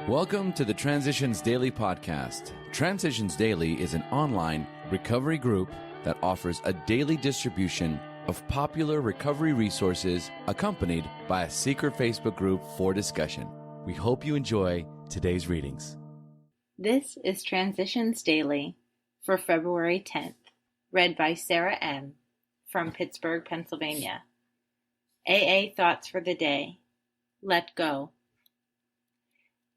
Welcome to the Transitions Daily podcast. Transitions Daily is an online recovery group that offers a daily distribution of popular recovery resources accompanied by a secret Facebook group for discussion. We hope you enjoy today's readings. This is Transitions Daily for February 10th, read by Sarah M. from Pittsburgh, Pennsylvania. AA Thoughts for the Day. Let go.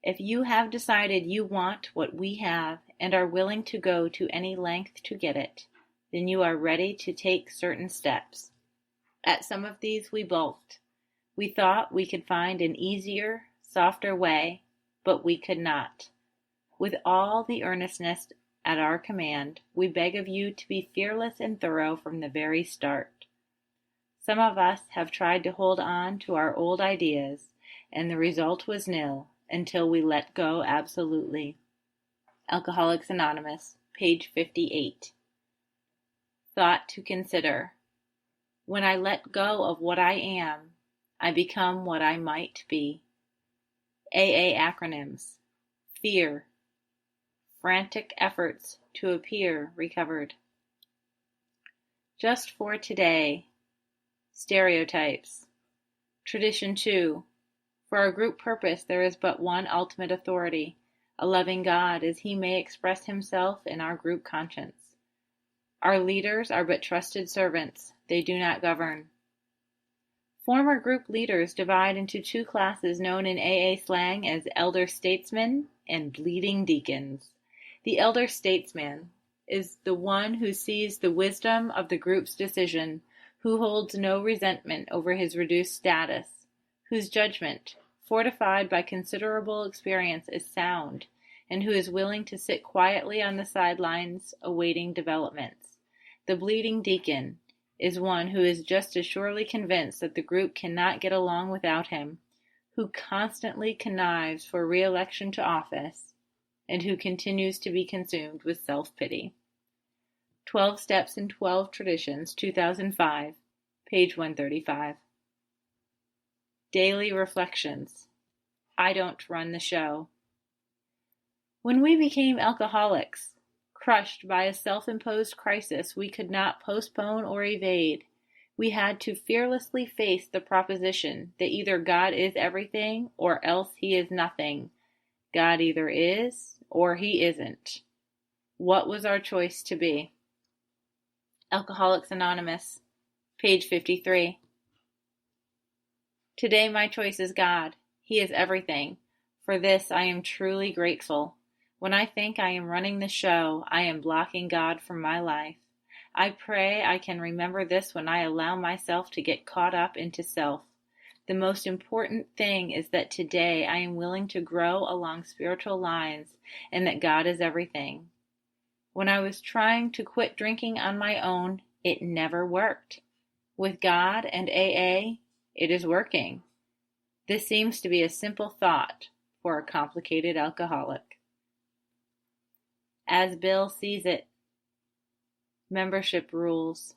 If you have decided you want what we have and are willing to go to any length to get it, then you are ready to take certain steps. At some of these we balked. We thought we could find an easier, softer way, but we could not. With all the earnestness at our command, we beg of you to be fearless and thorough from the very start. Some of us have tried to hold on to our old ideas, and the result was nil until we let go absolutely. Alcoholics Anonymous, page 58. Thought to consider. When I let go of what I am, I become what I might be. AA acronyms. Fear. Frantic efforts to appear recovered. Just for today. Stereotypes. Tradition 2. For our group purpose there is but one ultimate authority, a loving God as he may express himself in our group conscience. Our leaders are but trusted servants, they do not govern. Former group leaders divide into two classes known in AA slang as elder statesmen and bleeding deacons. The elder statesman is the one who sees the wisdom of the group's decision, who holds no resentment over his reduced status, whose judgment, fortified by considerable experience, is sound, and who is willing to sit quietly on the sidelines awaiting developments. The bleeding deacon is one who is just as surely convinced that the group cannot get along without him, who constantly connives for re-election to office, and who continues to be consumed with self-pity. 12 Steps and 12 Traditions, 2005, page 135. Daily Reflections. I don't run the show. When we became alcoholics, crushed by a self-imposed crisis we could not postpone or evade, we had to fearlessly face the proposition that either God is everything or else he is nothing. God either is or he isn't. What was our choice to be? Alcoholics Anonymous, page 53. Today my choice is God. He is everything. For this I am truly grateful. When I think I am running the show, I am blocking God from my life. I pray I can remember this when I allow myself to get caught up into self. The most important thing is that today I am willing to grow along spiritual lines and that God is everything. When I was trying to quit drinking on my own, it never worked. With God and AA, it is working. This seems to be a simple thought for a complicated alcoholic. As Bill sees it. Membership rules.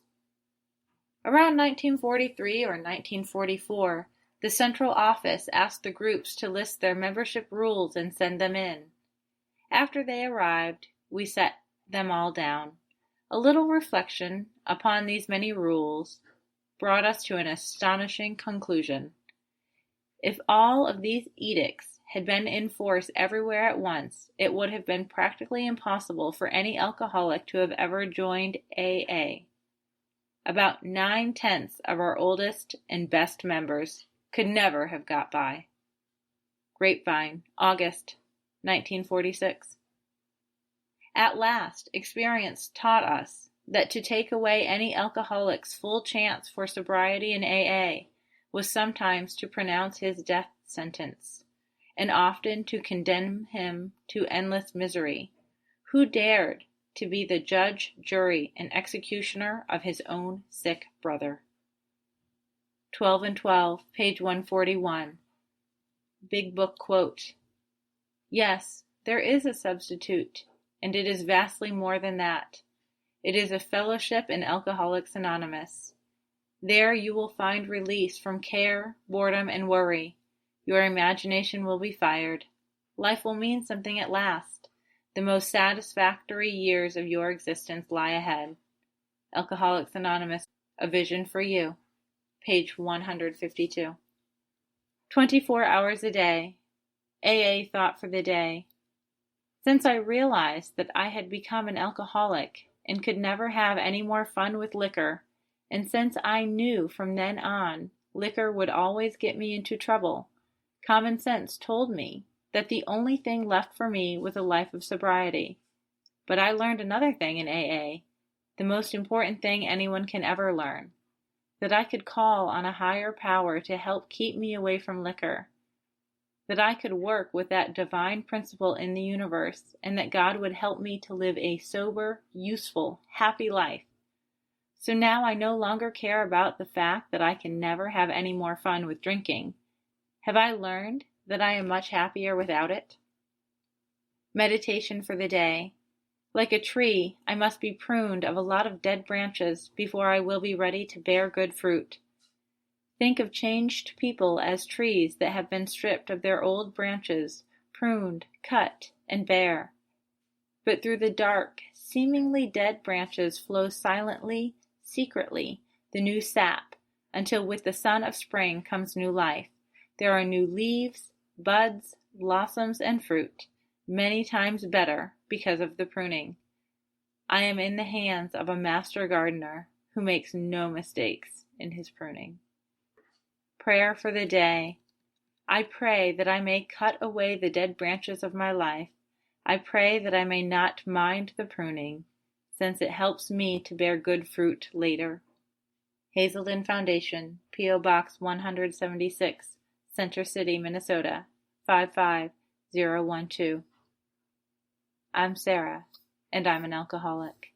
Around 1943 or 1944, the central office asked the groups to list their membership rules and send them in. After they arrived, we set them all down. A little reflection upon these many rules brought us to an astonishing conclusion. If all of these edicts had been in force everywhere at once, it would have been practically impossible for any alcoholic to have ever joined AA. About 9/10 of our oldest and best members could never have got by. Grapevine, August 1946. At last, experience taught us that to take away any alcoholic's full chance for sobriety in AA was sometimes to pronounce his death sentence, and often to condemn him to endless misery. Who dared to be the judge, jury, and executioner of his own sick brother? 12 and 12, page 141. Big Book quote. Yes, there is a substitute, and it is vastly more than that. It is a fellowship in Alcoholics Anonymous. There you will find release from care, boredom, and worry. Your imagination will be fired. Life will mean something at last. The most satisfactory years of your existence lie ahead. Alcoholics Anonymous, A Vision for You, page 152. 24 hours a day. AA thought for the day. Since I realized that I had become an alcoholic and could never have any more fun with liquor, and since I knew from then on liquor would always get me into trouble, common sense told me that the only thing left for me was a life of sobriety. But I learned another thing in AA, the most important thing anyone can ever learn, that I could call on a higher power to help keep me away from liquor, that I could work with that divine principle in the universe, and that God would help me to live a sober, useful, happy life. So now I no longer care about the fact that I can never have any more fun with drinking. Have I learned that I am much happier without it? Meditation for the day. Like a tree, I must be pruned of a lot of dead branches before I will be ready to bear good fruit. Think of changed people as trees that have been stripped of their old branches, pruned, cut, and bare. But through the dark, seemingly dead branches flows silently, secretly, the new sap, until with the sun of spring comes new life. There are new leaves, buds, blossoms, and fruit, many times better because of the pruning. I am in the hands of a master gardener who makes no mistakes in his pruning. Prayer for the day. I pray that I may cut away the dead branches of my life. I pray that I may not mind the pruning, since it helps me to bear good fruit later. Hazelden Foundation, P.O. Box 176, Center City, Minnesota, 55012. I'm Sarah, and I'm an alcoholic.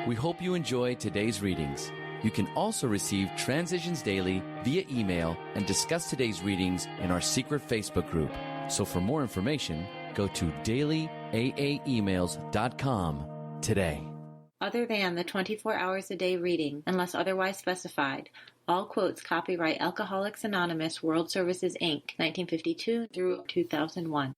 We hope you enjoyed today's readings. You can also receive Transitions Daily via email and discuss today's readings in our secret Facebook group. So for more information, go to dailyaaemails.com today. Other than the 24 hours a day reading, unless otherwise specified, all quotes copyright Alcoholics Anonymous World Services, Inc., 1952 through 2001.